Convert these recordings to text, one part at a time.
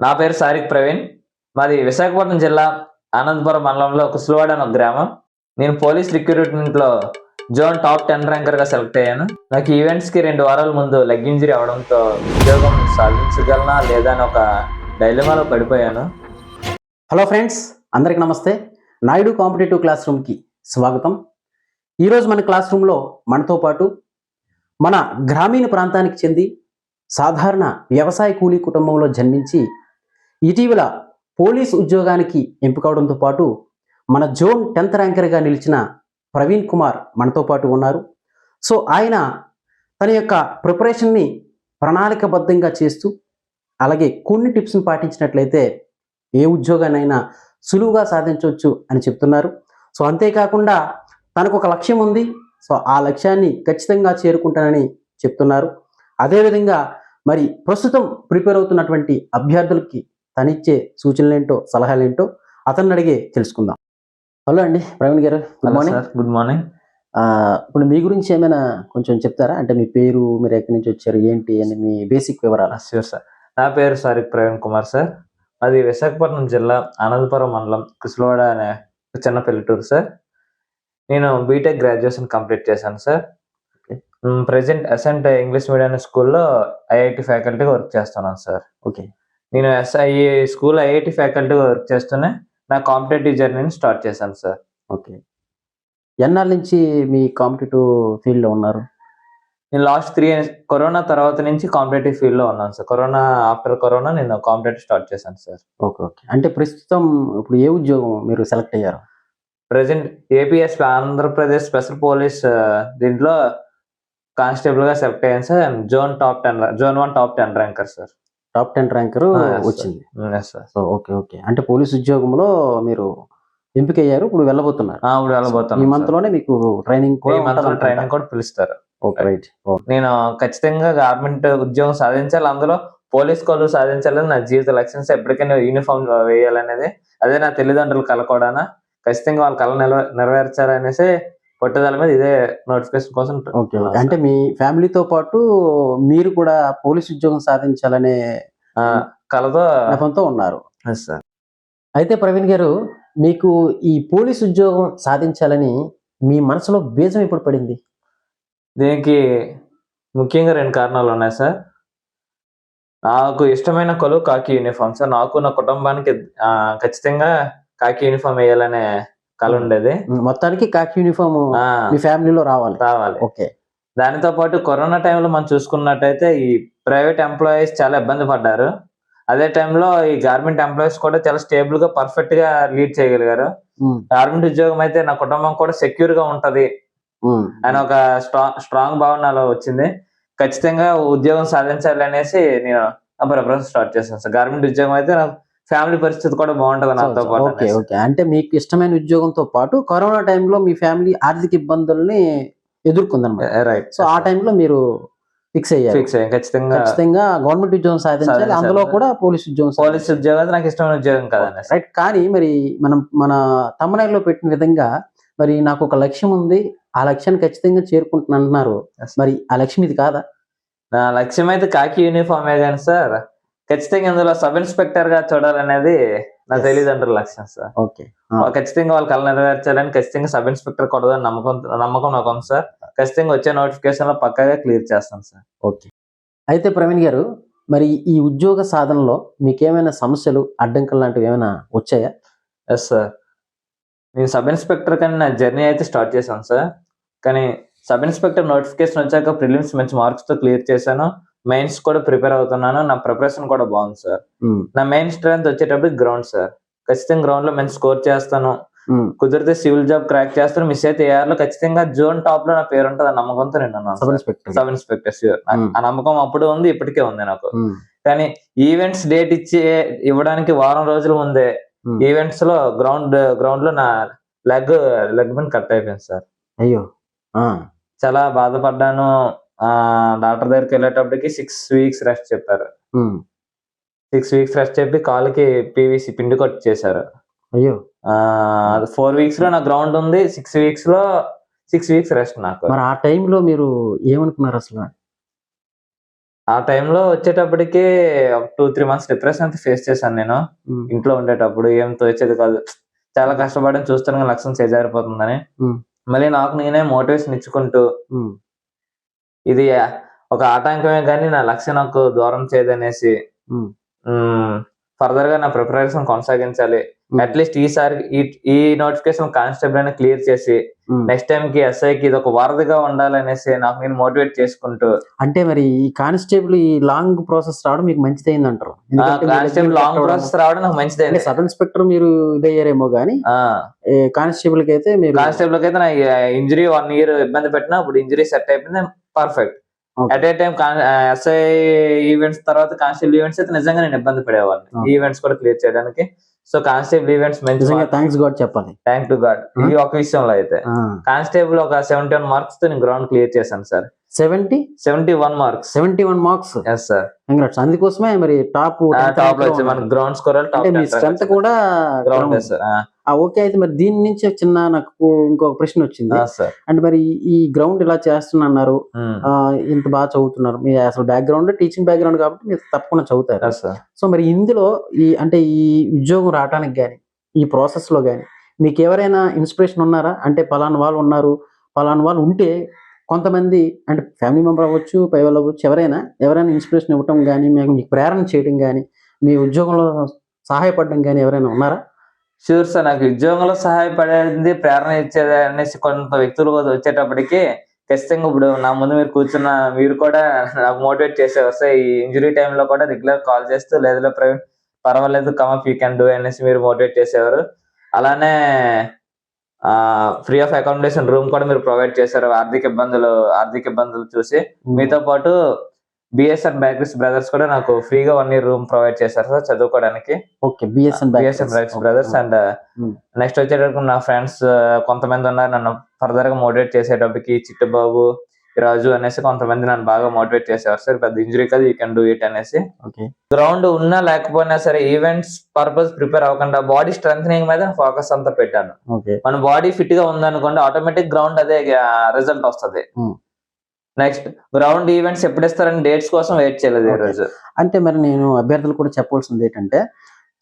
నా పేరు సారిక్ ప్రవీణ్. మాది విశాఖపట్నం జిల్లా ఆనందపురం మండలంలో కుసులవాడ అనే ఒక గ్రామం. నేను పోలీస్ రిక్రూట్మెంట్లో జోన్ టాప్ 10 ర్యాంకర్గా సెలెక్ట్ అయ్యాను. నాకు ఈవెంట్స్కి 2 వారాల ముందు లెగ్ ఇంజరీ అవడంతో ఉద్యోగం సాధించగలనా లేదా అని ఒక డైలమాలో పడిపోయాను. హలో ఫ్రెండ్స్, అందరికి నమస్తే. నాయుడు కాంపిటేటివ్ క్లాస్ రూమ్కి స్వాగతం. ఈరోజు మన క్లాస్ రూమ్లో మనతో పాటు మన గ్రామీణ ప్రాంతానికి చెంది సాధారణ వ్యవసాయ కూలీ కుటుంబంలో జన్మించి ఇటీవల పోలీస్ ఉద్యోగానికి ఎంపికవడంతో పాటు మన జోన్ 10th ర్యాంకర్గా నిలిచిన ప్రవీణ్ కుమార్ మనతో పాటు ఉన్నారు. సో ఆయన తన యొక్క ప్రిపరేషన్ని ప్రణాళికబద్ధంగా చేస్తూ అలాగే కొన్ని టిప్స్ని పాటించినట్లయితే ఏ ఉద్యోగానైనా సులువుగా సాధించవచ్చు అని చెప్తున్నారు. సో అంతేకాకుండా తనకు ఒక లక్ష్యం ఉంది. సో ఆ లక్ష్యాన్ని ఖచ్చితంగా చేరుకుంటానని చెప్తున్నారు. అదేవిధంగా మరి ప్రస్తుతం ప్రిపేర్ అవుతున్నటువంటి అభ్యర్థులకి తనిచ్చే సూచనలేంటో సలహాలేంటో అతన్ని అడిగే తెలుసుకుందాం. హలో అండి ప్రవీణ్ గారు, గుడ్ మార్నింగ్. Good morning. ఇప్పుడు మీ గురించి ఏమైనా కొంచెం చెప్తారా? అంటే మీ పేరు, మీరు ఎక్కడి నుంచి వచ్చారు, ఏంటి అని మీ బేసిక్ వివరాలు. Sure sir. నా పేరు సారిక్ ప్రవీణ్ కుమార్ సార్. అది విశాఖపట్నం జిల్లా ఆనందపురం మండలం కుసులవాడ అనే చిన్న పల్లెటూరు సార్. నేను బీటెక్ గ్రాడ్యుయేషన్ కంప్లీట్ చేశాను sir. Present Ascent English medium స్కూల్లో ఐఐటి ఫ్యాకల్టీగా వర్క్ చేస్తున్నాను సార్. ఓకే. నేను స్కూల్ ఐఐటి ఫ్యాకల్టీగా వర్క్ చేస్తూనే నా కాంపిటేటివ్ జర్నీని స్టార్ట్ చేశాను సార్. ఓకే. ఎన్నాళ్ళ నుంచి మీ కాంపిటేటివ్ ఫీల్డ్లో ఉన్నారు? నేను లాస్ట్ 3 years కరోనా తర్వాత నుంచి కాంపిటేటివ్ ఫీల్డ్లో ఉన్నాను సార్. ఆఫ్టర్ కరోనా నేను కాంపిటేటివ్ స్టార్ట్ చేశాను సార్. Okay okay. అంటే ప్రస్తుతం ఇప్పుడు ఏ ఉద్యోగం మీరు సెలెక్ట్ అయ్యారు? Present APS Andhra Pradesh special police దీంట్లో కానిస్టేబుల్ గా సెలెక్ట్ అయ్యాను sir. Zone 1 top 10 ranker sir. Top 10 ranker వచ్చింది. సార్. So okay okay. అంటే పోలీస్ ఉద్యోగంలో మీరు ఎంపిక అయ్యారు, ఇప్పుడు వెళ్ళబోతున్నారు. ఇప్పుడు వెళ్ళబోతాను. ఈ మంత్ లోనే మీకు ట్రైనింగ్ కూడా పిలుస్తారు. Okay right. నేను ఖచ్చితంగా గవర్నమెంట్ ఉద్యోగం సాధించాలి, అందులో పోలీస్ కోలు సాధించాలని నా జీవిత లక్ష్యం. ఎప్పటికైనా యూనిఫామ్ వేయాలనేది అదే నా తల్లిదండ్రులు కల కూడా. ఖచ్చితంగా వాళ్ళ కళ నెరవేర్చాలనేసి పట్టుదల మీద ఇదే నోటిఫికేషన్ కోసం. ఓకే. అంటే మీ ఫ్యామిలీతో పాటు మీరు కూడా పోలీస్ ఉద్యోగం సాధించాలనే కలతో ఉన్నారు. సార్. అయితే ప్రవీణ్ గారు, మీకు ఈ పోలీస్ ఉద్యోగం సాధించాలని మీ మనసులో బీజం ఎప్పుడు పడింది? దీనికి ముఖ్యంగా 2 కారణాలు ఉన్నాయి సార్. నాకు ఇష్టమైన కొలువు కాకి యూనిఫామ్ సార్. నాకు నా కుటుంబానికి ఖచ్చితంగా కాకి యూనిఫామ్ వేయాలనే కళ ఉండేది. మొత్తానికి కాకి యూనిఫామ్ మీ ఫ్యామిలీలో రావాలి. ఓకే. దానితో పాటు కరోనా టైంలో మనం చూసుకున్నట్టయితే ఈ ప్రైవేట్ ఎంప్లాయీస్ చాలా ఇబ్బంది పడ్డారు. అదే టైంలో ఈ గవర్నమెంట్ ఎంప్లాయీస్ కూడా చాలా స్టేబుల్ గా పర్ఫెక్ట్ గా లీడ్ చేయగలిగారు. గవర్నమెంట్ ఉద్యోగం అయితే నా కుటుంబం కూడా సెక్యూర్ గా ఉంటది అని ఒక స్ట్రాంగ్ భావన నాలో వచ్చింది. ఖచ్చితంగా ఉద్యోగం సాధించాలి అనేసి నేను ప్రిపరేషన్ స్టార్ట్ చేశాను సార్. గవర్నమెంట్ ఉద్యోగం అయితే నాకు ఫ్యామిలీ పరిస్థితి కూడా బాగుంటది నాతో పాటు. Okay okay. అంటే మీకు ఇష్టమైన ఉద్యోగంతో పాటు కరోనా టైంలో మీ ఫ్యామిలీ ఆర్థిక ఇబ్బందుల్ని ఎదుర్కొందన్నమాట. రైట్. సో ఆ టైంలో మీరు ఫిక్స్ అయ్యారు ఖచ్చితంగా గవర్నమెంట్ ఉద్యోగం సాధించాలి, అందులో కూడా పోలీస్ ఉద్యోగం నాకు ఇష్టమైన ఉద్యోగం కదా. రైట్. కానీ మరి మన తమ్ముళ్ళలో పెట్టిన విధంగా మరి నాకు ఒక లక్ష్యం ఉంది, ఆ లక్ష్యాన్ని ఖచ్చితంగా చేరుకుంటున్నా అంటున్నారు. మరి ఆ లక్ష్యం ఇది కాదా? నా లక్ష్యం అయితే కాకి యూనిఫామే కానీ సార్, ఖచ్చితంగా ఇందులో సబ్ ఇన్స్పెక్టర్ గా చూడాలనేది నా తల్లిదండ్రుల లక్ష్యం సార్. ఓకే. ఖచ్చితంగా వాళ్ళ కళ నెరవేర్చాలని ఖచ్చితంగా సబ్ ఇన్స్పెక్టర్ కొడదని నమ్మకం నాకు ఉంది సార్. ఖచ్చితంగా వచ్చే నోటిఫికేషన్ లో పక్కాగా క్లియర్ చేస్తాను సార్. ఓకే. అయితే ప్రవీణ్ గారు, మరి ఈ ఉద్యోగ సాధనలో మీకేమైనా సమస్యలు, అడ్డంకులు లాంటివి ఏమైనా వచ్చాయా? Yes sir. నేను సబ్ ఇన్స్పెక్టర్ కానీ నా జర్నీ అయితే స్టార్ట్ చేశాను సార్. కానీ సబ్ ఇన్స్పెక్టర్ నోటిఫికేషన్ వచ్చాక ప్రిలిమ్స్ మంచి మార్క్స్ తో క్లియర్ చేశాను. మెయిన్స్ కూడా ప్రిపేర్ అవుతున్నాను. నా ప్రిపరేషన్ కూడా బాగుంది సార్. నా మెయిన్ స్ట్రెంత్ వచ్చేటప్పుడు గ్రౌండ్ సార్. ఖచ్చితంగా గ్రౌండ్ లో మంచి స్కోర్ చేస్తాను. కుదిరితే సివిల్ జాబ్ క్రాక్ చేస్తాను. మిస్ అయితే AR లో ఖచ్చితంగా జోన్ టాప్ లో నా పేరు ఉంటుంది ఆ నమ్మకంతో నేను ఉన్నాను. Sub inspector sure. ఆ నమ్మకం అప్పుడు ఉంది, ఇప్పటికే ఉంది నాకు. కానీ ఈవెంట్స్ డేట్ ఇవ్వడానికి వారం రోజుల ముందే ఈవెంట్స్ లో గ్రౌండ్ లో నా లెగ్ బిన్ కట్ అయిపోయింది సార్. అయ్యో. చాలా బాధపడ్డాను. డాక్టర్ దగ్గరికి వెళ్ళేటప్పటికి 6 weeks రెస్ట్ చెప్పారు. 6 weeks రెస్ట్ చెప్పి కాలుకి PVC పిండి కొట్టి చేశారు. అయ్యో. 4 weeks లో నా గ్రౌండ్ ఉంది, 6 weeks రెస్ట్ నాకు. మరి ఆ టైంలో మీరు ఏమనుకున్నారు అసలు? ఆ టైంలో వచ్చేటప్పటికి ఒక 2-3 మంత్స్ డిప్రెషన్ అయితే ఫేస్ చేశాను నేను. ఇంట్లో ఉండేటప్పుడు ఏం తోచేది కాదు. చాలా కష్టపడని చూస్తాను కానీ లక్ష్యం చేజారిపోతుందని. మళ్ళీ నాకు నేనే మోటివేషన్ ఇచ్చుకుంటూ ఇది ఒక ఆటంకమే కానీ నా లక్ష్యం నాకు దూరం చేయదనేసి ఫర్దర్ గా నా ప్రిపరేషన్ కొనసాగించాలి. అట్లీస్ట్ ఈసారి ఈ నోటిఫికేషన్ కానిస్టేబుల్ అయినా క్లియర్ చేసి నెక్స్ట్ టైం కి ఎస్ఐకి ఇది ఒక వారధిగా ఉండాలనేసి నాకు నేను మోటివేట్ చేసుకుంటూ. అంటే మరి ఈ కానిస్టేబుల్ ఈ లాంగ్ ప్రాసెస్ రావడం మీకు మంచిదైంది అంటారు. కానిస్టేబుల్ లాంగ్ ప్రాసెస్ రావడం నాకు మంచిదైంది. సబ్ ఇన్స్పెక్టర్ మీరు ఇదయ్యారేమో గానీ కానిస్టేబుల్ కి అయితే నా ఇంజరీ 1 year ఇబ్బంది పెట్టినా ఇప్పుడు ఇంజరీ సెట్ అయిపోయింది perfect. At a time SI events తర్వాత కానిస్టేబుల్ ఈవెంట్స్ అయితే నిజంగా నేను ఇబ్బంది పడేవాడిని ఈవెంట్స్ కూడా క్లియర్ చేయడానికి. సో కానిస్టేబుల్ ఈవెంట్స్ మంచిగా థ్యాంక్స్ గాడ్ చెప్పాలి. Thank to God. ఇది ఒక విషయంలో అయితే కానిస్టేబుల్ ఒక 71 marks తో నేను గ్రౌండ్ క్లియర్ చేశాను sir. 71 marks. 71 marks. Yes sir. Congrats. అందుకోసమే మరి టాప్ లో వచ్చి మన గ్రౌండ్ స్కోరర్ టాప్. మీ స్ట్రెంత్ కూడా గ్రౌండ్ సార్. ఓకే. అయితే మరి దీని నుంచి చిన్న నాకు ఇంకొక ప్రశ్న వచ్చింది. అంటే మరి ఈ గ్రౌండ్ ఇలా చేస్తున్నారు, ఇంత బాగా చదువుతున్నారు, మీ అసలు బ్యాక్గ్రౌండ్ టీచింగ్ బ్యాక్గ్రౌండ్ కాబట్టి మీరు తప్పకుండా చదువుతారు. సో మరి ఇందులో ఈ ఉద్యోగం రావడానికి గానీ ఈ ప్రాసెస్ లో గానీ మీకు ఎవరైనా ఇన్స్పిరేషన్ ఉన్నారా? అంటే పలానా వాళ్ళు ఉన్నారు, పలానా వాళ్ళు ఉంటే కొంతమంది అంటే ఫ్యామిలీ మెంబర్ అవ్వచ్చు, పై వాళ్ళు అవ్వచ్చు, ఎవరైనా ఇన్స్పిరేషన్ ఇవ్వటం కానీ మీకు ప్రేరణ చేయడం కానీ మీ ఉద్యోగంలో సహాయపడడం కానీ ఎవరైనా ఉన్నారా? Sure sir. నాకు ఉద్యోగంలో సహాయపడేది ప్రేరణ ఇచ్చేది అనేసి కొంత వ్యక్తులు వచ్చేటప్పటికి ఖచ్చితంగా ఇప్పుడు నా ముందు మీరు కూర్చున్న మీరు కూడా నాకు మోటివేట్ చేసేవారు సార్. ఈ ఇంజరీ టైంలో కూడా రెగ్యులర్ కాల్ చేస్తూ లేదా ప్రవీణ్ పర్వాలేదు కమప్ యూ కెన్ డూ అనేసి మీరు మోటివేట్ చేసేవారు. అలానే ఫ్రీ ఆఫ్ అకామిడేషన్ రూమ్ కూడా మీరు ప్రొవైడ్ చేశారు ఆర్థిక ఇబ్బందులు చూసి. మీతో పాటు బిఎస్ఎన్ బేకరీస్ బ్రదర్స్ కూడా నాకు ఫ్రీగా 1 year రూమ్ ప్రొవైడ్ చేశారు సార్ చదువుకోవడానికి. BSN bakeries brothers. And next వచ్చేటప్పుడు నా ఫ్రెండ్స్ కొంతమంది ఉన్నారు నన్ను ఫర్దర్ గా మోటివేట్ చేసేటప్పటికి. చిట్టుబాబు, రాజు అనేసి కొంతమంది నన్ను బాగా మోటివేట్ చేసేవారు సార్. పెద్ద ఇంజరీ కదా, యూ కెన్ డూ ఇట్ అనేసి. గ్రౌండ్ ఉన్నా లేకపోయినా సరే ఈవెంట్స్ పర్పస్ ప్రిపేర్ అవ్వకుండా బాడీ స్ట్రెంథనింగ్ మీద ఫోకస్ అంతా పెట్టాను. మన బాడీ ఫిట్ గా ఉందనుకోండి ఆటోమేటిక్ గ్రౌండ్ అదే రిజల్ట్ వస్తుంది. నెక్స్ట్ గ్రౌండ్ ఈవెంట్స్ ఎప్పుడు ఇస్తారని డేట్స్ కోసం వెయిట్ చేయలేదు ఈ రోజు. అంటే మరి నేను అభ్యర్థులు కూడా చెప్పవలసింది ఏంటంటే,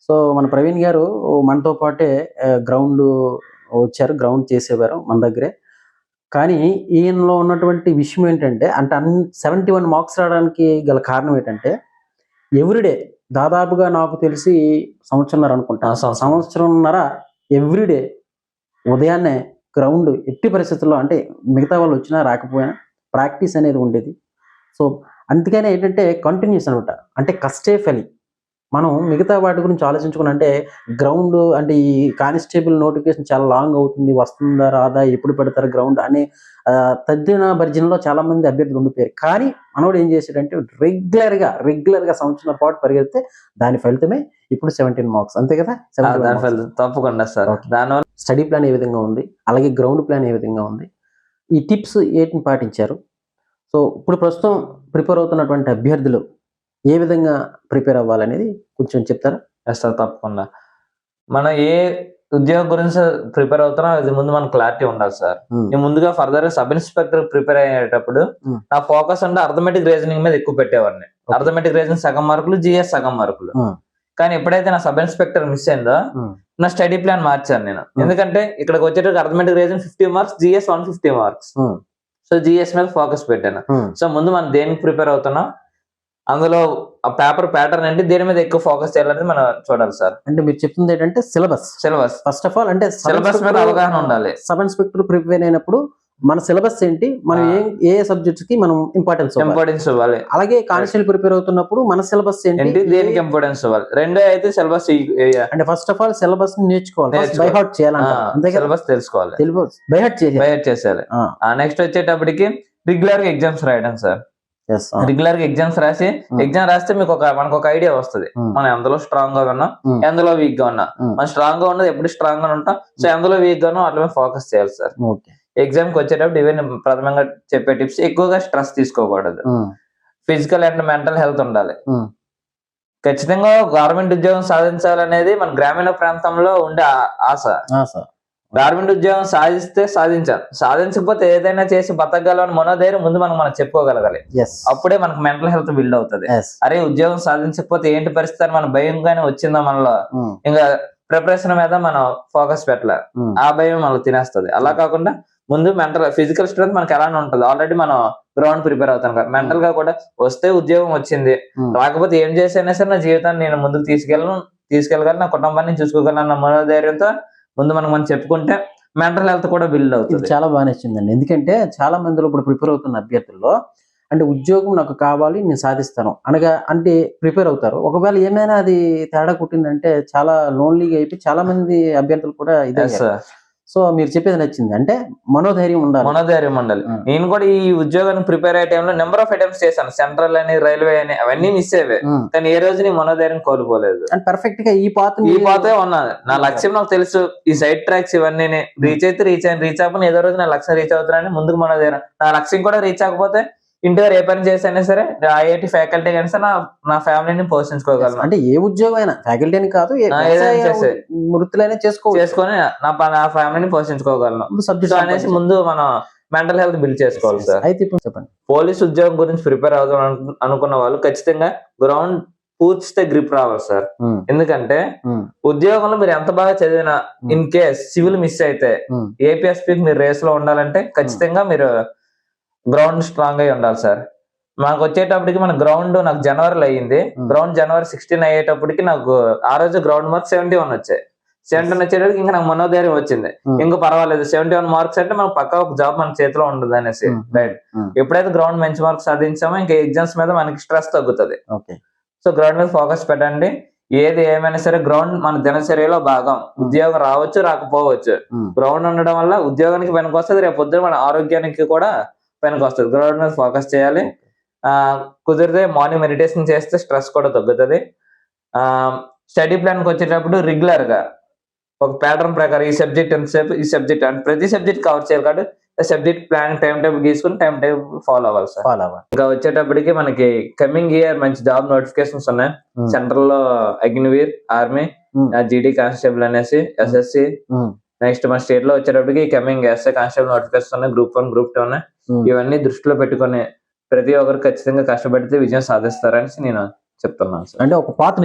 సో మన ప్రవీణ్ గారు మనతో పాటే గ్రౌండ్ వచ్చారు, గ్రౌండ్ చేసేవారు మన దగ్గరే. కానీ ఈయనలో ఉన్నటువంటి విషయం ఏంటంటే, అంటే 71 marks రావడానికి గల కారణం ఏంటంటే ఎవ్రీడే దాదాపుగా నాకు తెలిసి సంవత్సరంన్నర అనుకుంటా, సంవత్సరంన్నర ఎవ్రీడే ఉదయాన్నే గ్రౌండ్ ఎట్టి పరిస్థితుల్లో అంటే మిగతా వాళ్ళు వచ్చినా రాకపోయినా ప్రాక్టీస్ అనేది ఉండేది. సో అందుకనే ఏంటంటే కంటిన్యూస్ అనమాట. అంటే కష్టే ఫలి. మనం మిగతా వాటి గురించి ఆలోచించుకుని అంటే గ్రౌండ్ అంటే ఈ కానిస్టేబుల్ నోటిఫికేషన్ చాలా లాంగ్ అవుతుంది, వస్తుందా రాదా, ఎప్పుడు పెడతారు గ్రౌండ్ అనే తద్దిన భర్జనలో చాలా మంది అభ్యర్థులు ఉండిపోయారు. కానీ మనోడు ఏం చేశాడంటే రెగ్యులర్ గా సంవత్సరం పాటు పరిగెడితే దాని ఫలితమే ఇప్పుడు 17 marks. అంతే కదా? తప్పకుండా సార్. దానివల్ల స్టడీ ప్లాన్ ఏ విధంగా ఉంది, అలాగే గ్రౌండ్ ప్లాన్ ఏ విధంగా ఉంది, ఈ టిప్స్ ఏటిని పాటించారు? సో ఇప్పుడు ప్రస్తుతం ప్రిపేర్ అవుతున్నటువంటి అభ్యర్థులు ఏ విధంగా ప్రిపేర్ అవ్వాలనేది కొంచెం చెప్తారా? సార్ తప్పకుండా. మనం ఏ ఉద్యోగం గురించి ప్రిపేర్ అవుతున్నా అది ముందు మనకు క్లారిటీ ఉండాలి సార్. నేను ముందుగా ఫర్దర్ గా సబ్ ఇన్స్పెక్టర్ ప్రిపేర్ అయ్యేటప్పుడు నా ఫోకస్ అంటే అర్థమెటిక్ రీజనింగ్ మీద ఎక్కువ పెట్టేవాడిని. అర్థమెటిక్ రీజనింగ్ సగం మార్కులు, జిఎస్ సగం మార్కులు. కానీ ఎప్పుడైతే నా సబ్ ఇన్స్పెక్టర్ మిస్ అయిందో నా స్టడీ ప్లాన్ మార్చాను నేను. ఎందుకంటే ఇక్కడికి వచ్చేటప్పుడు arithmetic reasoning 50 marks, GS 150 marks. So GS మీద ఫోకస్ పెట్టాను. సో ముందు మనం దేనికి ప్రిపేర్ అవుతున్నాం, అందులో ఆ పేపర్ ప్యాటర్న్ ఏంటి, దేని మీద ఎక్కువ ఫోకస్ చేయాలనేది మనం చూడాలి సార్. అంటే మీరు చెప్తుంది ఏంటంటే సిలబస్ ఫస్ట్ ఆఫ్ ఆల్ అంటే సిలబస్ మీద అవగాహన ఉండాలి. సబ్ ఇన్స్పెక్టర్ ప్రిపేర్ అయినప్పుడు మన సిలబస్ ఏంటి, మనం ఏ సబ్జెక్ట్స్ కి మనం ఇంపార్టెన్స్ ఇవ్వాలి. అలాగే కానిస్టేబుల్ ప్రిపేర్ అవుతున్నప్పుడు మన సిలబస్ ఏంటి, దేనికి ఇంపార్టెన్స్ ఇవ్వాలి. రెండో అయితే సిలబస్ అంటే ఫస్ట్ ఆఫ్ ఆల్ సిలబస్ నేర్చుకోవాలి, బై హార్ట్ చేయాలి, సిలబస్ తెలుసుకోవాలి, బై హార్ట్ చేసేయాలి. నెక్స్ట్ వచ్చేటప్పటికి రెగ్యులర్ గా ఎగ్జామ్స్ రాయడం సార్. రెగ్యులర్ గా ఎగ్జామ్స్ రాస్తే మనకు ఒక ఐడియా వస్తుంది. మనం ఎందులో స్ట్రాంగ్ గా ఉన్నాం, ఎందులో వీక్ గా ఉన్నాం. మనం స్ట్రాంగ్ గా ఉన్నది ఎప్పుడు స్ట్రాంగ్ గా ఉంటాం. సో ఎందులో వీక్ గా ఉన్నాం అట్లా ఫోకస్ చేయాలి సార్. ఎగ్జామ్ కి వచ్చేటప్పుడు ఇవే ప్రథమంగా చెప్పే టిప్స్. ఎక్కువగా స్ట్రెస్ తీసుకోకూడదు, ఫిజికల్ అండ్ మెంటల్ హెల్త్ ఉండాలి. ఖచ్చితంగా గవర్నమెంట్ ఉద్యోగం సాధించాలనేది మన గ్రామీణ ప్రాంతంలో ఉండే ఆశ. గవర్నమెంట్ ఉద్యోగం సాధించాలి, సాధించకపోతే ఏదైనా చేసి బతకగలని మనోధైర్యం ముందు మనం చెప్పుకోగలగాలి. అప్పుడే మనకు మెంటల్ హెల్త్ బిల్డ్ అవుతుంది. అరే ఉద్యోగం సాధించకపోతే ఏంటి పరిస్థితి అని మన భయంగానే వచ్చిందా మనలో, ఇంకా ప్రిపరేషన్ మీద మనం ఫోకస్ పెట్టలే, ఆ భయం మనకు తినేస్తుంది. అలా కాకుండా ముందు మెంటల్ ఫిజికల్ స్ట్రెంత్ మనకి ఎలానే ఉంటుంది, ఆల్రెడీ మనం గ్రౌండ్ ప్రిపేర్ అవుతాం కదా, మెంటల్ గా కూడా వస్తే ఉద్యోగం వచ్చింది, రాకపోతే ఏం చేసైనా సరే నా జీవితాన్ని నేను ముందుకు తీసుకెళ్ళగలను, నా కుటుంబాన్ని చూసుకోగలను అన్న మనోధైర్యంతో ముందు మనం చెప్పుకుంటే మెంటల్ హెల్త్ కూడా బిల్డ్ అవుతుంది. చాలా బాగా నచ్చిందండి. ఎందుకంటే చాలా మందిలో ఇప్పుడు ప్రిపేర్ అవుతున్న అభ్యర్థుల్లో అంటే ఉద్యోగం నాకు కావాలి, నేను సాధిస్తాను అంటే ప్రిపేర్ అవుతారు. ఒకవేళ ఏమైనా అది తేడా కుట్టిందంటే చాలా లోన్లీగా అయిపోయి చాలా మంది అభ్యర్థులు కూడా ఇదే. సో మీరు చెప్పేది నచ్చింది, అంటే మనోధైర్యం ఉండాలి. నేను కూడా ఈ ఉద్యోగానికి ప్రిపేర్ అయ్యే టైంలో నెంబర్ ఆఫ్ అటెంప్ట్స్ చేశాను, సెంట్రల్ అని, రైల్వే అని, అవన్నీ మిస్ అయ్యే, కానీ ఏ రోజు నీ మనోధైర్యం కోల్పోలేదు. అండ్ పర్ఫెక్ట్ గా ఈ పాతే ఉన్నది. నా లక్ష్యం నాకు తెలుసు, ఈ సైడ్ ట్రాక్స్ ఇవన్నీ రీచ్ అవ్వని ఏదో రోజు నా లక్ష్యం రీచ్ అవుతున్నానని ముందుకు మనోధైర్యం. నా లక్ష్యం కూడా రీచ్ అవ్వకపోతే ఇంటివారు ఏ పని చేసైనా సరే ఐఐటి ఫ్యాకల్టీ కానీ సరే నా ఫ్యామిలీని పోషించుకోగలను. అంటే ఏ ఉద్యోగం ఫ్యాకల్టీ అని కాదు, వృత్తులైనా చేసుకొని నా ఫ్యామిలీని పోషించుకోగలను అనేసి ముందు మనం మెంటల్ హెల్త్ బిల్డ్ చేసుకోవాలి సార్. అయితే ఇప్పుడు చెప్పండి, పోలీస్ ఉద్యోగం గురించి ప్రిపేర్ అవుతాం అనుకున్న వాళ్ళు ఖచ్చితంగా గ్రౌండ్ పూర్తిస్తే గ్రిప్ రావాలి సార్. ఎందుకంటే ఉద్యోగంలో మీరు ఎంత బాగా చదివినా ఇన్ కేస్ సివిల్ మిస్ అయితే ఏపీఎస్పీకి మీరు రేస్ లో ఉండాలంటే ఖచ్చితంగా మీరు గ్రౌండ్ స్ట్రాంగ్ అయి ఉండాలి సార్. మాకు వచ్చేటప్పటికి మన గ్రౌండ్ నాకు జనవరిలో అయ్యింది, గ్రౌండ్ జనవరి 16 అయ్యేటప్పటికి నాకు ఆ రోజు గ్రౌండ్ మార్క్స్ 71 వచ్చాయి. 71 వచ్చేటప్పటికి ఇంకా నాకు మనోధైర్యం వచ్చింది, ఇంకా పర్వాలేదు 71 మార్క్స్ అంటే మనకు పక్కా ఒక జాబ్ మన చేతిలో ఉండదు అనేసి. రైట్, ఎప్పుడైతే గ్రౌండ్ మంచి మార్క్స్ సాధించామో ఇంకా ఎగ్జామ్స్ మీద మనకి స్ట్రెస్ తగ్గుతుంది. సో గ్రౌండ్ మీద ఫోకస్ పెట్టండి. ఏది ఏమైనా సరే గ్రౌండ్ మన దినచర్యలో భాగం. ఉద్యోగం రావచ్చు రాకపోవచ్చు, గ్రౌండ్ ఉండడం వల్ల ఉద్యోగానికి పనికొస్తుంది, రేపు పొద్దున మన ఆరోగ్యానికి కూడా పనికి వస్తుంది. గ్రౌండ్ మీద ఫోకస్ చేయాలి. కుదిరితే మార్నింగ్ మెడిటేషన్ చేస్తే స్ట్రెస్ కూడా తగ్గుతుంది. స్టడీ ప్లాన్కి వచ్చేటప్పుడు రెగ్యులర్ గా ఒక ప్యాటర్న్ ప్రకారం ఈ సబ్జెక్ట్ ఎంతసేపు, ఈ సబ్జెక్ట్ అంటే ప్రతి సబ్జెక్ట్ కవర్ చేయాలి కాబట్టి సబ్జెక్ట్ ప్లాన్ టైం టేబుల్ గీసుకుని టైం టేబుల్ ఫాలో అవ్వాలి సార్. ఇంకా వచ్చేటప్పటికి మనకి కమింగ్ ఇయర్ మంచి జాబ్ నోటిఫికేషన్స్ ఉన్నాయి. సెంట్రల్ లో అగ్నివీర్, ఆర్మీ, జీడీ కానిస్టేబుల్ అనేసి, ఎస్ఎస్సి. నెక్స్ట్ మన స్టేట్ లో వచ్చేటప్పటికి కమింగ్ ఎస్ఐ కానిస్టేబుల్ నోటిఫికేషన్ ఉన్నాయి, గ్రూప్ 1, గ్రూప్ 2 ఉన్నాయి. ఇవన్నీ దృష్టిలో పెట్టుకుని ప్రతి ఒక్కరు ఖచ్చితంగా కష్టపడితే విజయం సాధిస్తారని నేను చెప్తున్నాను సార్. అంటే ఒక పాత్ర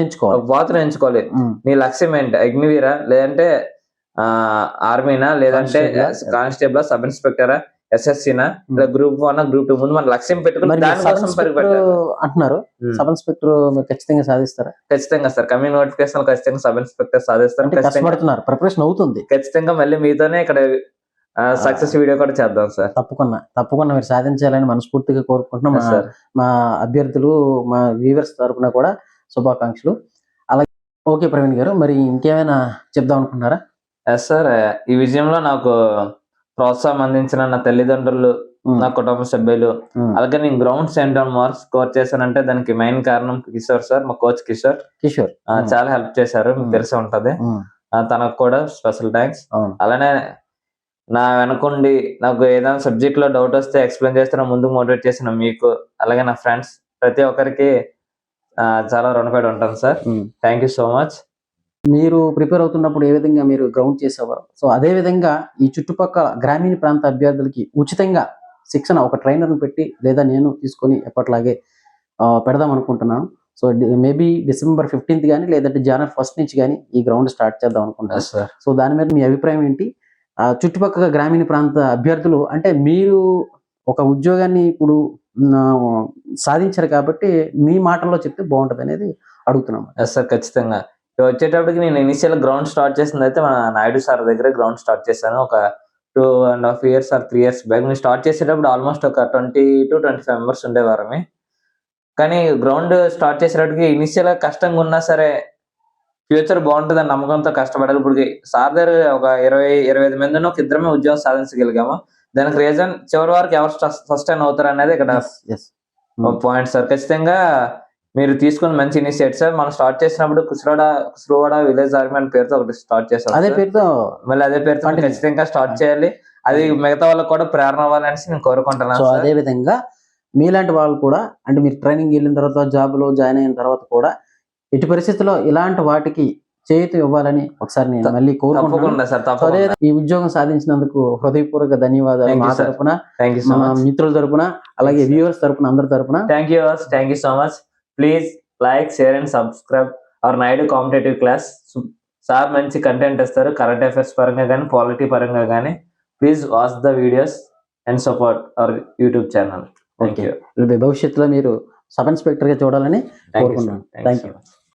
ఎంచుకోవాలి. నీ లక్ష్యం ఏంటి, అగ్నివీరా లేదంటే ఆర్మీనా లేదంటే కానిస్టేబుల్, సబ్ ఇన్స్పెక్టరా, ఎస్ఎస్సీనా, ఇలా గ్రూప్ 1, గ్రూప్ 2 ముందు మన లక్ష్యం పెట్టుకుని దానికోసం అంటున్నారు. సబ్ ఇన్స్పెక్టర్ ఖచ్చితంగా సాధిస్తారా? ఖచ్చితంగా సార్, కమింగ్ నోటిఫికేషన్ ఖచ్చితంగా సబ్ ఇన్స్పెక్టర్ సాధిస్తారు. ప్రిపరేషన్ అవుతుంది ఖచ్చితంగా. మళ్ళీ మీతోనే ఇక్కడ సక్సెస్ వీడియో కూడా చేద్దాం సార్. తప్పకుండా మీరు సాధించాలని మనస్ఫూర్తిగా కోరుకుంటున్నాం. మా అభ్యర్థులు, మా వ్యూవర్స్ తరపున కూడా శుభాకాంక్షలు. అలాగే ఓకే ప్రవీణ్ గారు, మరి ఇంకేమైనా చెప్దాం అనుకున్నారా? సార్, ఈ విజయంలో నాకు ప్రోత్సాహం అందించిన నా తల్లిదండ్రులు, నా కుటుంబ సభ్యులు, అలాగే నేను గ్రౌండ్ 71 మార్క్స్ స్కోర్ చేశానంటే దానికి మెయిన్ కారణం కిషోర్ సార్, మా కోచ్ కిషోర్ చాలా హెల్ప్ చేశారు, మీకు తెలిసి ఉంటది. తనకు కూడా స్పెషల్ థ్యాంక్స్. అలానే నా వెనకుండి నాకు ఏదైనా సబ్జెక్ట్ లో డౌట్ వస్తే ఎక్స్ప్లెయిన్ చేస్తే ముందుకు మోటివేట్ చేసిన మీకు, అలాగే నా ఫ్రెండ్స్ ప్రతి ఒక్కరికి చాలా రుణపడి ఉంటాను sir. Thank you so much. మీరు ప్రిపేర్ అవుతున్నప్పుడు ఏ విధంగా మీరు గ్రౌండ్ చేసేవారు, సో అదే విధంగా ఈ చుట్టుపక్కల గ్రామీణ ప్రాంత అభ్యర్థులకి ఉచితంగా శిక్షణ ఒక ట్రైనర్ని పెట్టి లేదా నేను తీసుకొని ఎప్పట్లాగే పెడదాం అనుకుంటున్నాను. సో మేబీ December 15th కానీ లేదంటే January 1st నుంచి కానీ ఈ గ్రౌండ్ స్టార్ట్ చేద్దాం అనుకుంటున్నాను సార్. సో దాని మీద మీ అభిప్రాయం ఏంటి? చుట్టుపక్కల గ్రామీణ ప్రాంత అభ్యర్థులు అంటే మీరు ఒక ఉద్యోగాన్ని ఇప్పుడు సాధించారు కాబట్టి మీ మాటల్లో చెప్తే బాగుంటది అనేది అడుగుతున్నాం సార్. ఖచ్చితంగా వచ్చేటప్పటికి నేను ఇనిషియల్ గ్రౌండ్ స్టార్ట్ చేసింది అయితే మన నాయుడు సార్ దగ్గర గ్రౌండ్ స్టార్ట్ చేశాను. ఒక 2.5 years or 3 years బ్యాక్. నేను స్టార్ట్ చేసేటప్పుడు ఆల్మోస్ట్ ఒక 20 to 25 members ఉండేవారమే. కానీ గ్రౌండ్ స్టార్ట్ చేసేటప్పటికి ఇనిషియల్ కష్టంగా ఉన్నా సరే ఫ్యూచర్ బాగుంటుంది అని నమ్మకంతో కష్టపడాలి. ఇప్పుడు సార్ దగ్గర ఒక 20-25 మంది ఒక ఇద్దరమే ఉద్యోగం సాధించగలిగాము. దానికి రీజన్ చివరి వరకు ఎవరు సస్టైన్ అవుతారు అనేది ఇక్కడ పాయింట్ సార్. ఖచ్చితంగా మీరు తీసుకుని మంచి ఇనిషియేట్ సార్. మనం స్టార్ట్ చేసినప్పుడు కుస్రోవాడ విలేజ్ ఆర్మీ అనే పేరుతో ఒకటి స్టార్ట్ చేస్తాం. అదే పేరుతో ఖచ్చితంగా స్టార్ట్ చేయాలి. అది మిగతా వాళ్ళకి కూడా ప్రేరణ అవ్వాలని నేను కోరుకుంటున్నాను. సో అదే విధంగా మీలాంటి వాళ్ళు కూడా అంటే మీరు ట్రైనింగ్ వెళ్ళిన తర్వాత జాబ్ లో జాయిన్ అయిన తర్వాత కూడా ఎట్టి పరిస్థితుల్లో ఇలాంటి వాటికి చేయూత ఇవ్వాలని ఒకసారి నేను మళ్ళీ కోరుకుంటున్నాను. తప్పకుండా సార్, సో అదే ఈ ఉద్యోగం సాధించినందుకు హృదయపూర్వక ధన్యవాదాలు Thank you, మా sir. తరపున, థ్యాంక్ యూ సో మన మచ్. మిత్రుల తరపున, అలాగే Thanks, sir. వ్యూవర్స్ తరపున, అందరి తరపున. Thank you so much. Please like, share and subscribe our Naidu competitive class. Sir మంచి కంటెంట్ ఇస్తారు, కరెంట్ అఫైర్స్ పరంగా కానీ పాలిటీ పరంగా కానీ. Please watch the videos and support our YouTube channel. Thank you. భవిష్యత్తులో మీరు సబ్ ఇన్స్పెక్టర్ గా చూడాలని కోరుకుంటున్నాను. Thank you.